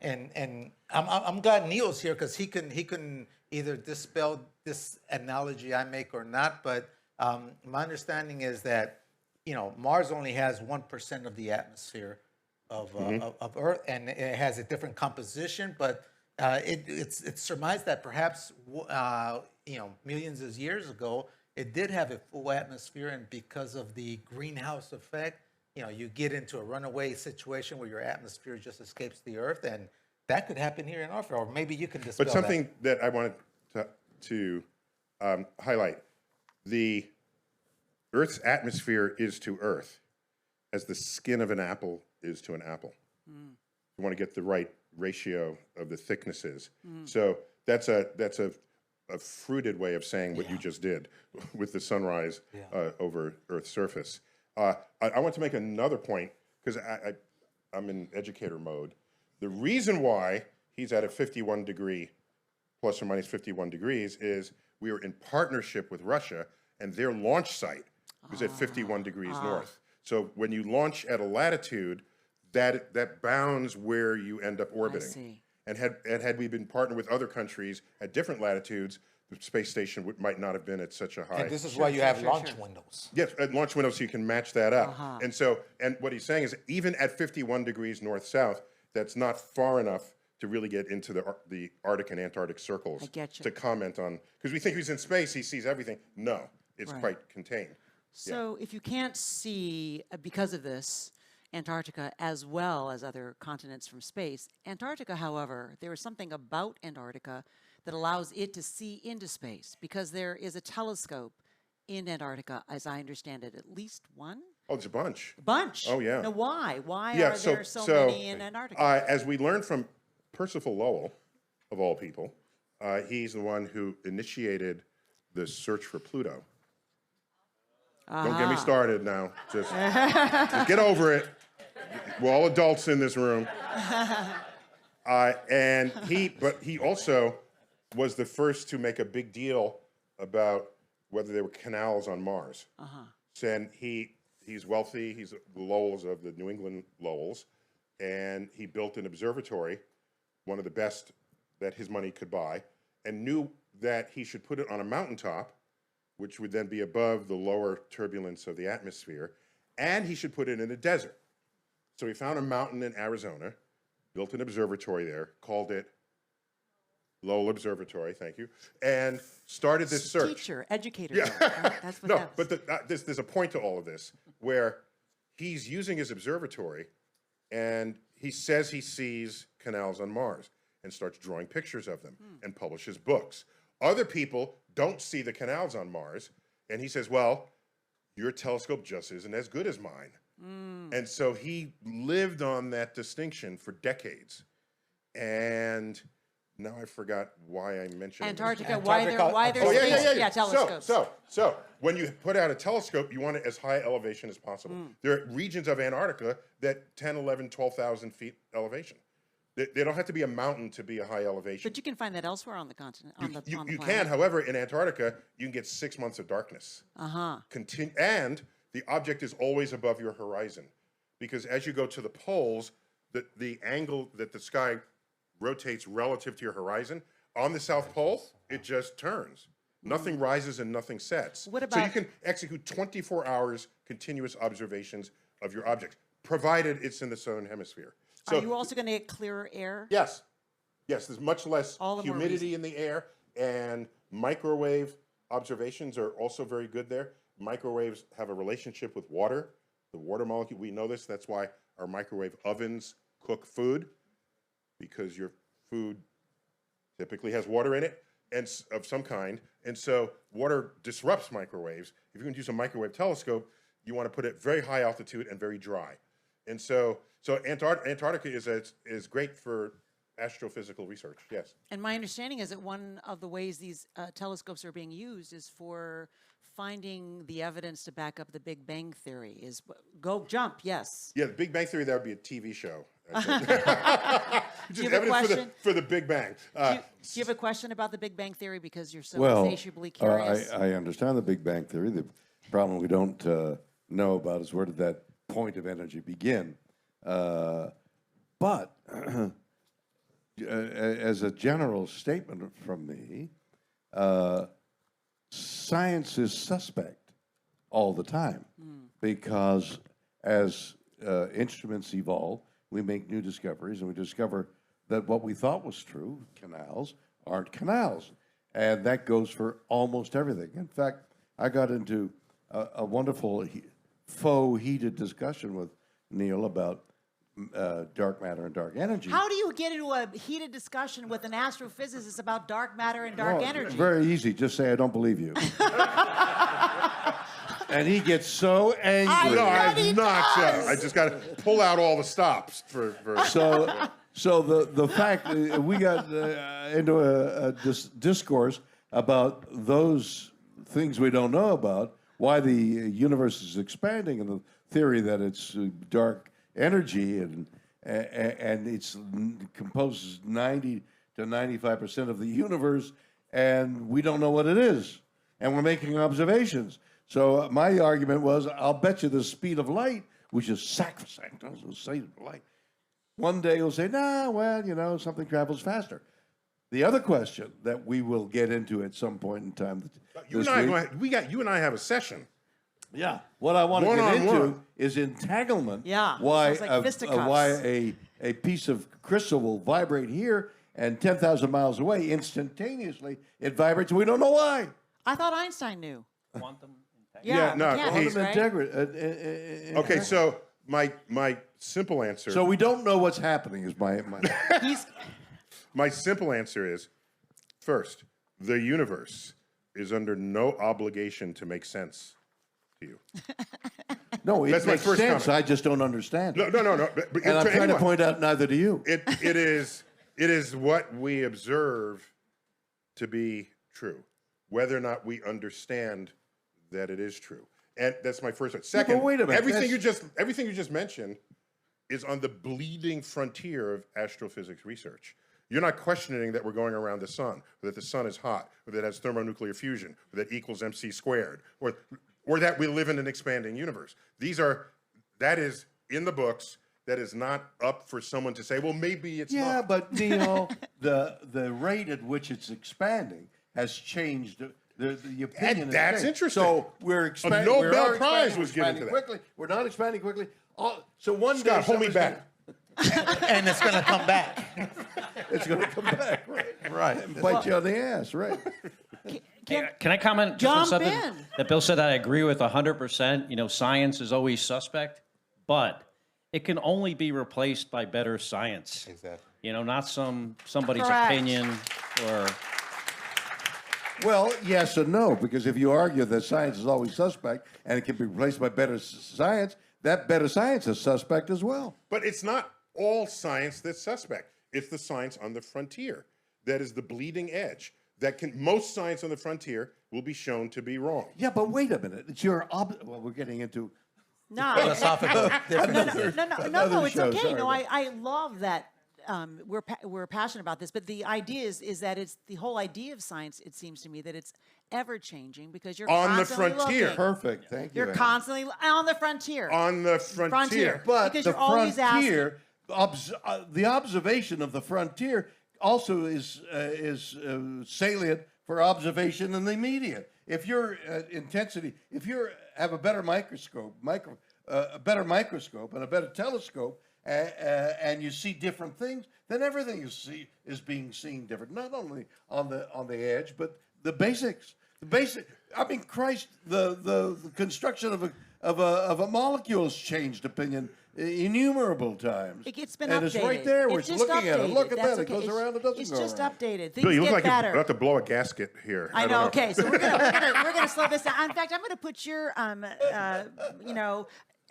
and I'm glad Neil's here because he can either dispel this analogy I make or not. But my understanding is that, you know, Mars only has 1% of the atmosphere of Earth, and it has a different composition. But it's surmised that perhaps you know, millions of years ago it did have a full atmosphere, and because of the greenhouse effect, you know, you get into a runaway situation where your atmosphere just escapes the Earth, and that could happen here in Earth, or maybe you can dispel But something that I wanted to highlight, the Earth's atmosphere is to Earth as the skin of an apple is to an apple. You want to get the right ratio of the thicknesses. So that's a fruited way of saying what you just did with the sunrise over Earth's surface. I want to make another point because I'm in educator mode. The reason why he's at a 51 degree, plus or minus 51 degrees, is we were in partnership with Russia, and their launch site was at 51 degrees north. So when you launch at a latitude, that bounds where you end up orbiting. see. And had we been partnered with other countries at different latitudes, the space station might not have been at such a high. And this is why you have launch windows. Yes, at launch windows, so you can match that up. And what he's saying is, even at 51 degrees north-south, that's not far enough to really get into the Arctic and Antarctic circles I get you. to comment on. Because we think he's in space, he sees everything. No, it's Right. quite contained. So if you can't see, because of this, Antarctica as well as other continents from space, Antarctica, however, there is something about Antarctica that allows it to see into space because there is a telescope in Antarctica, as I understand it, at least one? Oh, it's a bunch. A bunch. Oh, yeah. Now, why? Why Yeah, are there so many in Antarctica? As we learned from Percival Lowell, of all people, he's the one who initiated the search for Pluto. Don't get me started now. Just get over it. We're all adults in this room. But he also was the first to make a big deal about whether there were canals on Mars. And he's wealthy. He's the Lowells of the New England Lowells, and he built an observatory, one of the best that his money could buy, and knew that he should put it on a mountaintop, which would then be above the lower turbulence of the atmosphere, and he should put it in a desert. So he found a mountain in Arizona, built an observatory there, called it Lowell Observatory, thank you, and started this search. Teacher, educator. Right? That's what No, that was. but there's a point to all of this, where he's using his observatory, and he says he sees canals on Mars, and starts drawing pictures of them, and publishes books. Other people don't see the canals on Mars, and he says, well, your telescope just isn't as good as mine. And so he lived on that distinction for decades. And now I forgot why I mentioned Antarctica, why there's Oh, space, yeah. telescopes. So when you put out a telescope, you want it as high elevation as possible. There are regions of Antarctica that 10, 11, 12,000 feet elevation. They don't have to be a mountain to be a high elevation. But you can find that elsewhere on the continent, on the You planet. can, however, in Antarctica, you can get 6 months of darkness. And the object is always above your horizon. because as you go to the poles, the angle that the sky rotates relative to your horizon, on the South Pole, it just turns. Nothing rises and nothing sets. What So about- you can execute 24 hours continuous observations of your object, provided it's in the southern hemisphere. So Are you also going to get clearer air? yes, yes, there's much less All the more humidity in the air, and microwave observations are also very good there. Microwaves have a relationship with water, the water molecule. We know this. That's why our microwave ovens cook food, because your food typically has water in it and of some kind. And so water disrupts microwaves. If you're going to use a microwave telescope, you want to put it very high altitude and very dry. And so Antarctica is great for astrophysical research, yes. And my understanding is that one of the ways these telescopes are being used is for finding the evidence to back up the Big Bang Theory. Is go jump, yes. Yeah, the Big Bang Theory, that would be a TV show. Do you Just have a evidence question? for the Big Bang. Do you have a question about the Big Bang Theory because you're so Well, insatiably curious? I understand the Big Bang Theory. The problem we don't know about is where did that point of energy begin. But as a general statement from me, science is suspect all the time because as instruments evolve, we make new discoveries, and we discover that what we thought was true, canals, aren't canals. And that goes for almost everything. In fact, I got into a wonderful faux heated discussion with Neil about dark matter and dark energy. How do you get into a heated discussion with an astrophysicist about dark matter and dark Well, energy? Very easy. Just say, I don't believe you. And he gets so angry. No, bet he I'm not. does. I just got to pull out all the stops for So the fact we got into a discourse about those things we don't know about, why the universe is expanding, and the theory that it's dark energy and it's composes 90 to 95% of the universe, and we don't know what it is, and we're making observations. So my argument was, I'll bet you the speed of light, which is sacrosanct, the speed of light. One day you'll say, nah, well, you know, something travels faster. The other question that we will get into at some point in time you and I have a session. Yeah. What I want to get into One-on-one. is entanglement. Yeah, Why, sounds like fisticuffs. why a piece of crystal will vibrate here and 10,000 miles away instantaneously it vibrates. We don't know why. I thought Einstein knew. Quantum Yeah, no, mechanics, Quantum right? integrity. Okay, so my simple answer. So we don't know what's happening. Is my He's My simple answer is, first, the universe is under no obligation to make sense to you. no. It That's my makes first sense. comment. I just don't understand. No. But And I'm trying to anyone, point out neither do you. it is what we observe to be true, whether or not we understand that it is true. And that's my first one. Second, but wait a minute, everything you just mentioned is on the bleeding frontier of astrophysics research. You're not questioning that we're going around the sun, or that the sun is hot, or that it has thermonuclear fusion, or that equals MC squared, or that we live in an expanding universe. That is in the books. That is not up for someone to say, well, maybe it's not. Yeah, but Neil, the rate at which it's expanding has changed. The opinion. has That's changed. interesting. So we're expanding. Nobel Prize was given to that. quickly. We're not expanding quickly. So one day, Scott, hold me somebody's back. And it's going to come back. It's going to come back, right? Right. And bite you on the ass, right? Can I comment just on Jump something in. that Bill said that I agree with 100%? You know, science is always suspect, but it can only be replaced by better science. Exactly. You know, not somebody's Correct. opinion or. Well, yes and no, because if you argue that science is always suspect and it can be replaced by better science, that better science is suspect as well. But it's not all science that's suspect. It's the science on the frontier that is the bleeding edge. Most science on the frontier will be shown to be wrong. Yeah, but wait a minute. It's your well, we're getting into no, Philosophical differences. no, Another it's show, okay. sorry, No, but- I love that we're passionate about this, but the idea is that it's the whole idea of science. It seems to me that it's ever changing because you're On the constantly frontier. looking. Perfect. Thank you. You're Andy. constantly on the frontier. On the frontier. But because the you're always asking. frontier, the observation of the frontier also is salient for observation in the immediate. If your intensity, if you have a better microscope, a better microscope and a better telescope, and you see different things, then everything is being seen different. Not only on the edge, but the basics. The basic. I mean, Christ, the construction of a molecule has changed opinion innumerable times. It's been and updated. it's right there. We're It's just looking at it. updated. Look at That's that. It okay. goes around. It doesn't It's go just around. updated. Things Bill, you look get like better. you're about to blow a gasket here. I don't know. Okay, so we're gonna slow this down. In fact, I'm gonna put your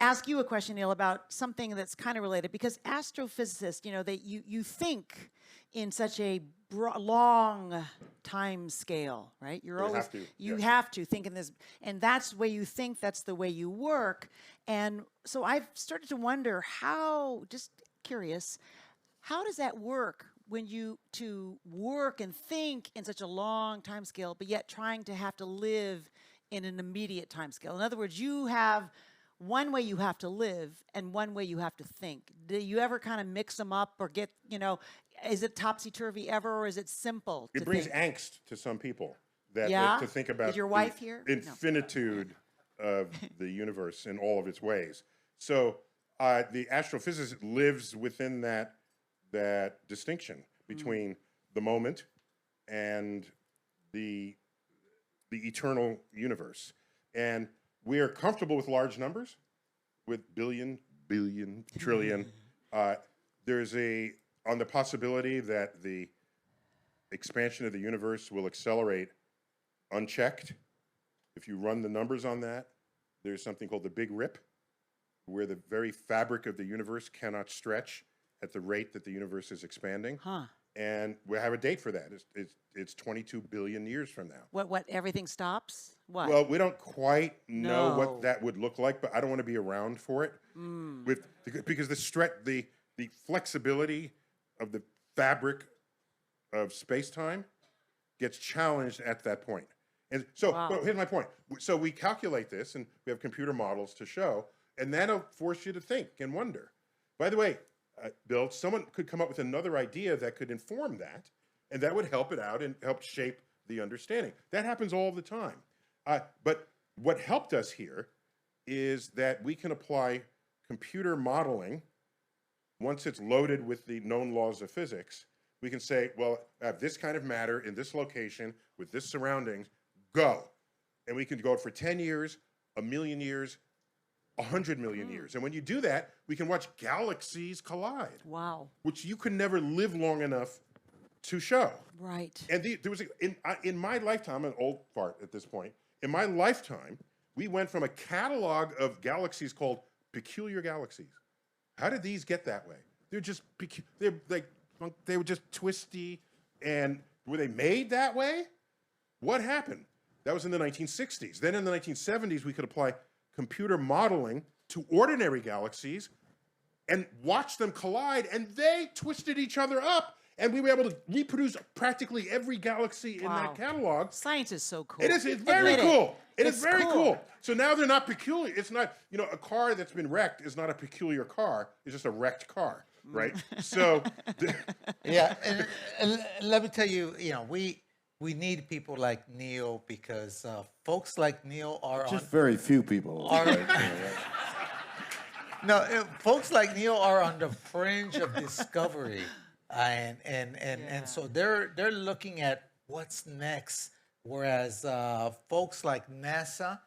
ask you a question, Neil, about something that's kind of related because astrophysicists, you think in such a long time scale, right? You have to think in this, and that's the way you think. That's the way you work. And so I've started to wonder how. Just curious, how does that work? When you to work and think in such a long time scale, but yet trying to have to live in an immediate time scale. In other words, you have one way you have to live and one way you have to think. Do you ever kind of mix them up or get, is it topsy-turvy ever or is it simple? It brings angst to some people that Yeah? to think about Is your wife here? No. infinitude of the universe in all of its ways. So the astrophysicist lives within that distinction between the moment and the eternal universe. And we are comfortable with large numbers, with billion, trillion. There's on the possibility that the expansion of the universe will accelerate unchecked. If you run the numbers on that, there's something called the Big Rip, where the very fabric of the universe cannot stretch at the rate that the universe is expanding. Huh. And we have a date for that. It's 22 billion years from now. What, everything stops? What? Well, we don't quite know No. what that would look like, but I don't want to be around for it. Because the flexibility of the fabric of space-time gets challenged at that point. And so well, here's my point. So we calculate this, and we have computer models to show, and that'll force you to think and wonder. By the way, Bill, someone could come up with another idea that could inform that, and that would help it out and help shape the understanding. That happens all the time. But what helped us here is that we can apply computer modeling. Once it's loaded with the known laws of physics, we can say, well, I have this kind of matter in this location with this surroundings, go. And we can go for 10 years, 1,000,000 years, 100 million years. And when you do that, we can watch galaxies collide. Wow. Which you could never live long enough to show. Right. And there was in my lifetime, I'm an old fart at this point, in my lifetime, we went from a catalog of galaxies called peculiar galaxies. How did these get that way? They're just, they were just twisty, and were they made that way? What happened? That was in the 1960s. Then in the 1970s, we could apply computer modeling to ordinary galaxies and watch them collide, and they twisted each other up, and we were able to reproduce practically every galaxy in that catalog. Science is so cool. It is. It's very cool. It's very cool. cool. So now they're not peculiar. It's not, a car that's been wrecked is not a peculiar car. It's just a wrecked car, right? So, yeah, and let me tell you, we need people like Neil because folks like Neil are Just very few people. No, folks like Neil are on the fringe of discovery, and so they're looking at what's next. Whereas folks like NASA,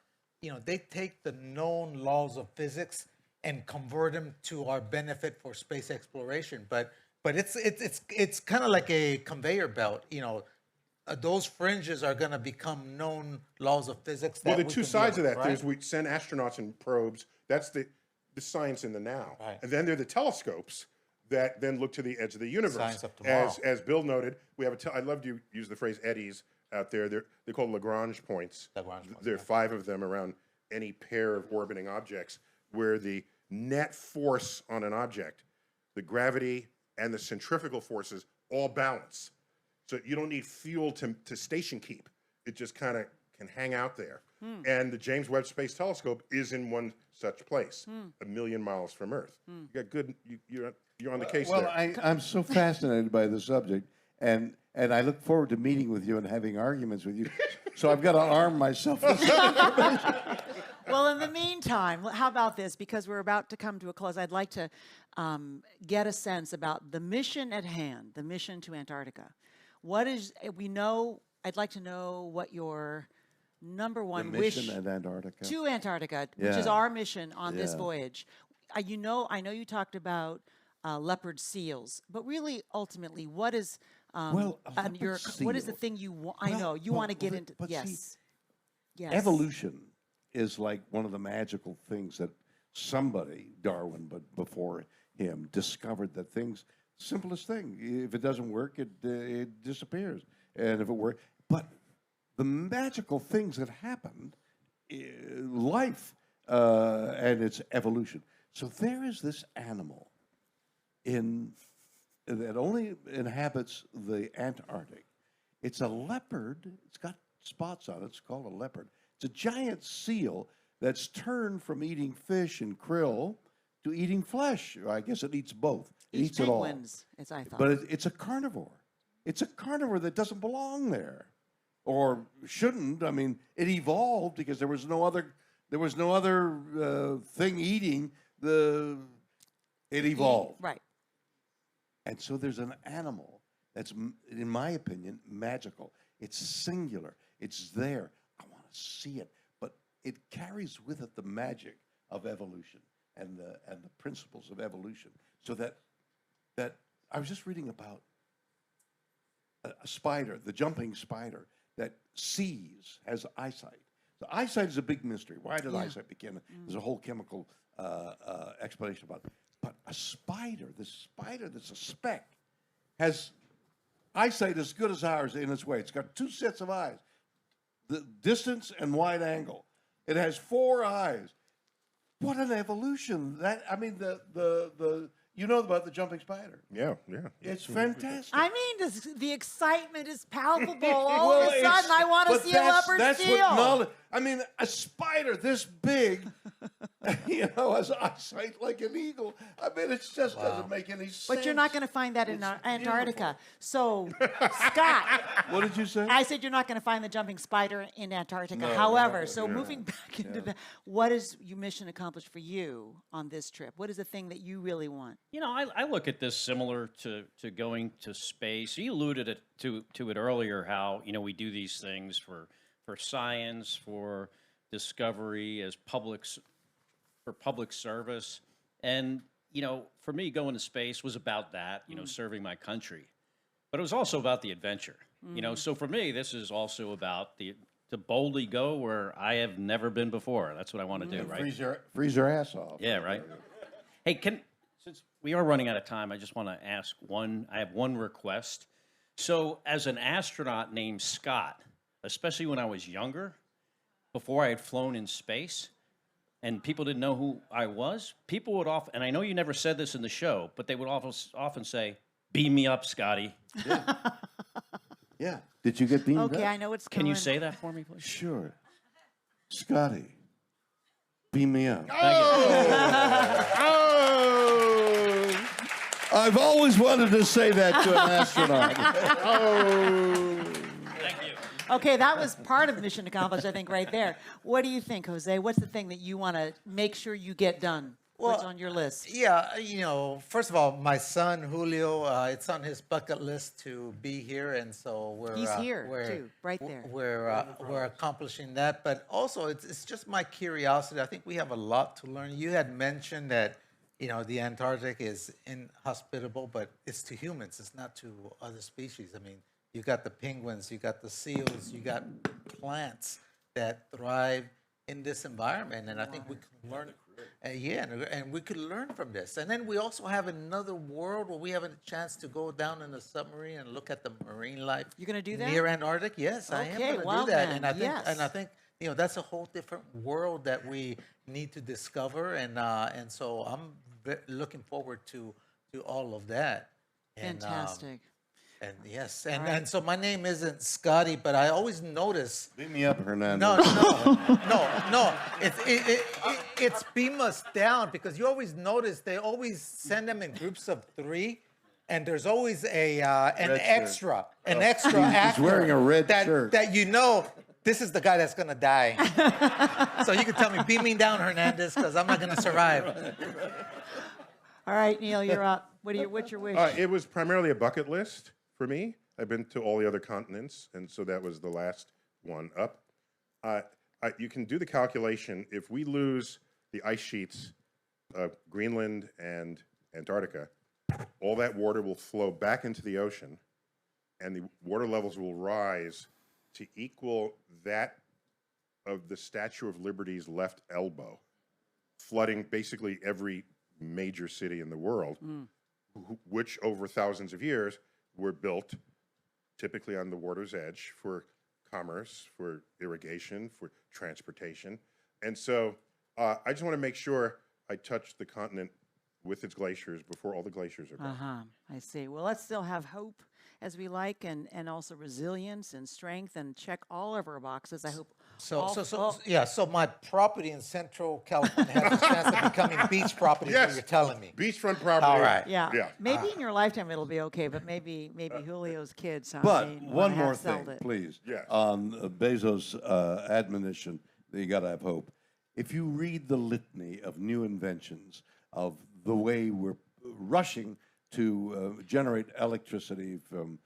they take the known laws of physics and convert them to our benefit for space exploration. But it's kind of like a conveyor belt. Those fringes are going to become known laws of physics. well, That the we two can sides deal of with, that, right? there's we send astronauts and probes. That's the science in the now. Right. And then there are the telescopes that then look to the edge of the universe. Science of tomorrow. As Bill noted, we have I loved you use the phrase eddies out there. They're called Lagrange points. Lagrange points, There are 5 of them around any pair of orbiting objects where the net force on an object, the gravity and the centrifugal forces all balance. So you don't need fuel to station keep. It just kind of can hang out there. And the James Webb Space Telescope is in one such place, 1 million miles from Earth. You got good. You're on the case Well, there. I'm so fascinated by the subject, and I look forward to meeting with you and having arguments with you. So I've got to arm myself. Well, in the meantime, how about this? Because we're about to come to a close, I'd like to get a sense about the mission at hand, the mission to Antarctica. What is, I'd like to know what your number one wish mission at Antarctica. to Antarctica, which is Yeah. our mission on this Yeah. voyage. I know you talked about leopard seals, but really, ultimately, what is Well, a leopard what is the seal- thing you want? I know you want to get into. but see, Yes, yes. Evolution is like one of the magical things that somebody, Darwin, but before him, discovered that things, simplest thing, if it doesn't work, it disappears. And if it works, but the magical things that happened, life and its evolution. So there is this animal that only inhabits the Antarctic. It's a leopard. It's got spots on it. It's called a leopard. It's a giant seal that's turned from eating fish and krill to eating flesh. I guess it eats both. It eats it all. Penguins, as I thought. But it's a carnivore. It's a carnivore that doesn't belong there, or shouldn't. I mean, it evolved because there was no other thing eating the. It evolved. Right. And so there's an animal that's, in my opinion, magical. It's singular. It's there. I want to see it, but it carries with it the magic of evolution and the principles of evolution. So that I was just reading about a spider, the jumping spider that sees, has eyesight. The eyesight is a big mystery. Why did eyesight begin? There's a whole chemical explanation about it. But a spider, this spider that's a speck, has eyesight as good as ours in its way. It's got 2 sets of eyes, the distance and wide angle. It has 4 eyes. What an evolution! You know about the jumping spider. Yeah. It's fantastic. I mean, the excitement is palpable. All of a sudden, I want to see a leopard that's seal. What knowledge. I mean, a spider this big, has eyesight like an eagle. I mean, it just doesn't make any sense. But you're not going to find that in It's Antarctica. So, Scott, What did you say? I said you're not going to find the jumping spider in Antarctica. No, However, moving back into what is your mission accomplished for you on this trip? What is the thing that you really want? I look at this similar to going to space. You alluded to it earlier, how we do these things for science, for discovery, as for public service, and for me, going to space was about that. Serving my country, but it was also about the adventure. So for me, this is also about to boldly go where I have never been before. That's what I want to do, right? Freeze your ass off. Yeah, right. Hey, since we are running out of time, I just want to ask I have one request. So as an astronaut named Scott, especially when I was younger, before I had flown in space, and people didn't know who I was, people would often, and I know you never said this in the show, but they would often say, "Beam me up, Scotty." Yeah. Did you get beamed up? Okay, I know it's Can coming. you say that for me, please? Sure. Scotty, beam me up. I've always wanted to say that to an astronaut. Thank you. Okay, that was part of mission accomplished, I think, right there. What do you think, Jose? What's the thing that you want to make sure you get done? What's on your list? Yeah, first of all, my son Julio, it's on his bucket list to be here, and so He's here too, right there. We're accomplishing that, but also it's just my curiosity. I think we have a lot to learn. You had mentioned that the Antarctic is inhospitable, but it's to humans. It's not to other species. I mean, you got the penguins, you got the seals, you got plants that thrive in this environment, and I think we can learn. And we could learn from this. And then we also have another world where we have a chance to go down in a submarine and look at the marine life. You're going to do that? Near Antarctic? Yes, I am Okay, going to wow, do that. man, And I think that's a whole different world that we need to discover. And so I'm looking forward to all of that. Fantastic. And yes, and so my name isn't Scotty, but I always notice. Beat me up, Hernandez. No. It's beam us down because you always notice they always send them in groups of 3, and there's always an Red extra, shirt. actor. wearing a red shirt. That you know. This is the guy that's gonna die. So you can tell me, beam me down, Hernandez, because I'm not gonna survive. All right, Neil, you're up. What's your wish? It was primarily a bucket list for me. I've been to all the other continents, and so that was the last one up. You can do the calculation. If we lose the ice sheets of Greenland and Antarctica, all that water will flow back into the ocean, and the water levels will rise to equal that of the Statue of Liberty's left elbow, flooding basically every major city in the world, which over thousands of years were built typically on the water's edge for commerce, for irrigation, for transportation. And so I just want to make sure I touch the continent with its glaciers before all the glaciers are gone. I see. Well, let's still have hope as we like, and also resilience and strength, and check all of our boxes. I hope. So my property in Central California has a chance of becoming beach property. Yes. What you're telling me. Beachfront property. All right. Yeah. Yeah. Maybe in your lifetime it'll be okay, but maybe Julio's kids. But may one wanna more have sold thing, it. please. Yes. On Bezos' admonition that you got to have hope. If you read the litany of new inventions, of the way we're rushing to generate electricity from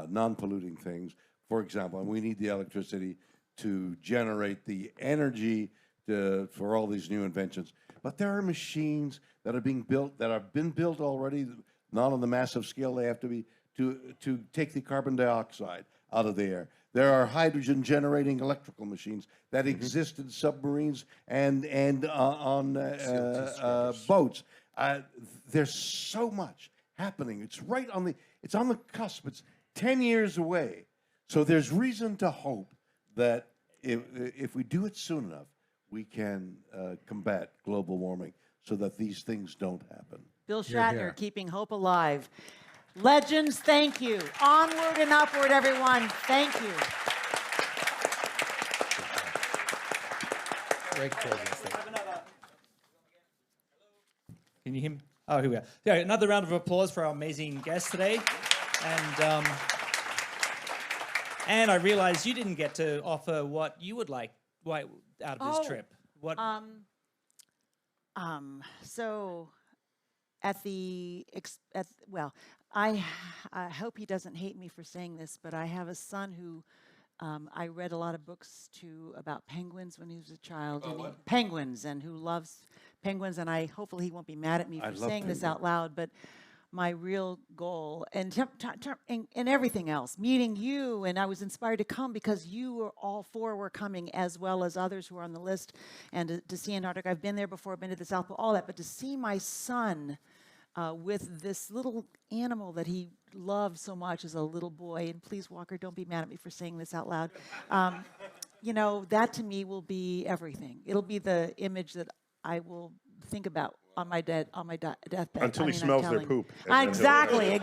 non-polluting things, for example, and we need the electricity to generate the energy for all these new inventions. But there are machines that are being built, that have been built already, not on the massive scale they have to be, to take the carbon dioxide out of the air. There are hydrogen-generating electrical machines that exist in submarines and on boats. There's so much happening. It's it's on the cusp. It's 10 years away. So there's reason to hope that if we do it soon enough, we can combat global warming so that these things don't happen. Bill Shatner, keeping hope alive. Legends, thank you. Onward and upward, everyone. Thank you. Great closing. Can you hear me? Oh, here we are. Yeah, another round of applause for our amazing guest today. And I realize you didn't get to offer what you would like out of this trip. What? So I hope he doesn't hate me for saying this, but I have a son who I read a lot of books to about penguins when he was a child, penguins, and who loves penguins. And hopefully he won't be mad at me for saying this out loud, but my real goal and everything else, meeting you, and I was inspired to come because you were all 4 were coming, as well as others who are on the list, and to see Antarctica. I've been there before, I've been to the South Pole, all that, but to see my son with this little animal that he loved so much as a little boy, and please, Walker, don't be mad at me for saying this out loud. That to me will be everything. It'll be the image that I will think about on my deathbed. Until he smells their poop. Exactly,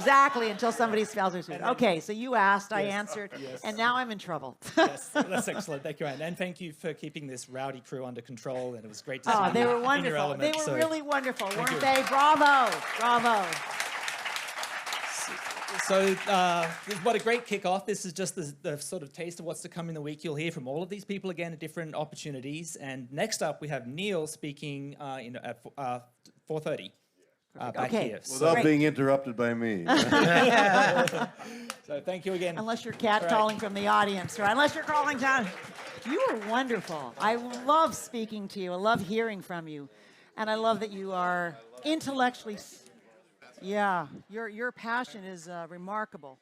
until somebody smells their poop. Okay, so you asked, I answered, and now I'm in trouble. Yes, that's excellent. Thank you, Anne. And thank you for keeping this rowdy crew under control, and it was great to see you. They were in your wonderful. element, They were really wonderful, weren't you. they? Bravo. So what a great kickoff. This is just the sort of taste of what's to come in the week. You'll hear from all of these people again at different opportunities. And next up, we have Neil speaking at 4:30 back here. Without being interrupted by me. So thank you again. Unless you're catcalling from the audience, or unless you're calling down. You were wonderful. I love speaking to you. I love hearing from you. And I love that you are intellectually... Yeah, your passion is remarkable.